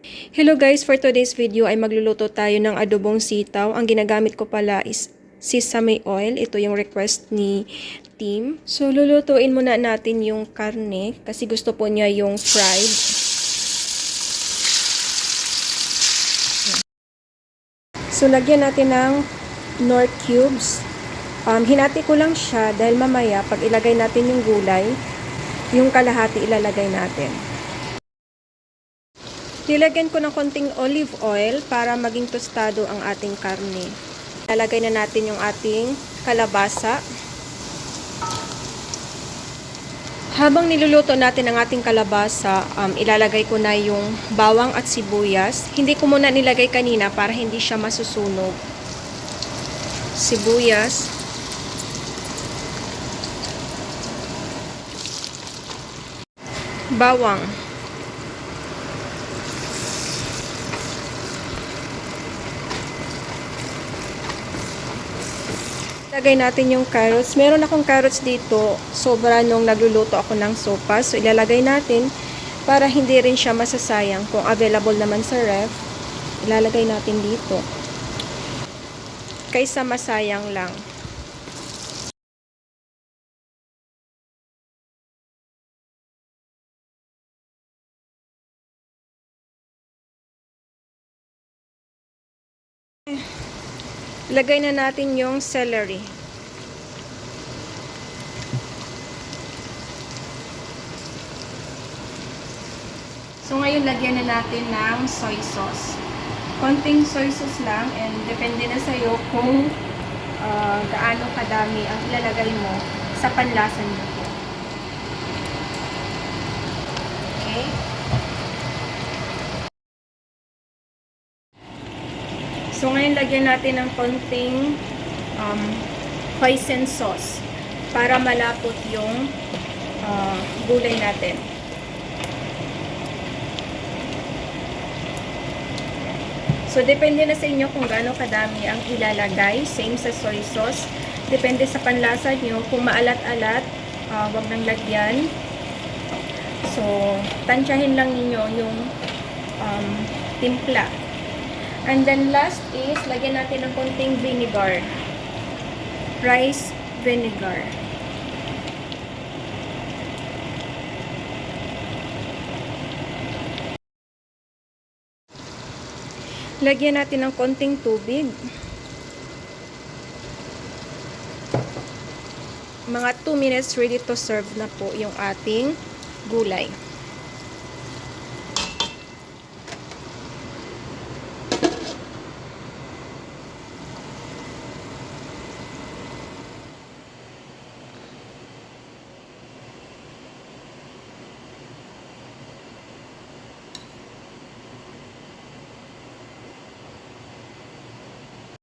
Hello guys, for today's video ay magluluto tayo ng adobong sitaw. Ang ginagamit ko pala is sesame oil. Ito yung request ni Team. So lulutuin muna natin yung karne kasi gusto po niya yung fried. So lagyan natin ng Knorr cubes. Hinati ko lang siya dahil mamaya pag ilagay natin yung gulay, yung kalahati ilalagay natin. Nilagyan ko ng konting olive oil para maging tostado ang ating karne. Lalagay na natin yung ating kalabasa. Habang niluluto natin ang ating kalabasa, ilalagay ko na yung bawang at sibuyas. Hindi ko muna nilagay kanina para hindi siya masusunog. Sibuyas. Bawang. Ilagay natin yung carrots. Meron akong carrots dito. Sobra nung nagluluto ako ng sopas. So, ilalagay natin para hindi rin siya masasayang. Kung available naman sa ref, ilalagay natin dito. Kaysa masayang lang. Lagay na natin yung celery. So ngayon lagyan na natin ng soy sauce. Konting soy sauce lang and depende na sa'yo kung gaano kadami ang ilalagay mo sa panlasa nito. Okay? So ngayon lagyan natin ng konting hoisin sauce para malapot yung gulay natin. So depende na sa inyo kung gaano kadami ang ilalagay. Same sa soy sauce. Depende sa panlasa nyo. Kung maalat-alat, wag nang lagyan. So tansyahin lang ninyo yung timpla. And then last is, lagyan natin ng konting vinegar. Rice vinegar. Lagyan natin ng konting tubig. Mga 2 minutes ready to serve na po yung ating gulay.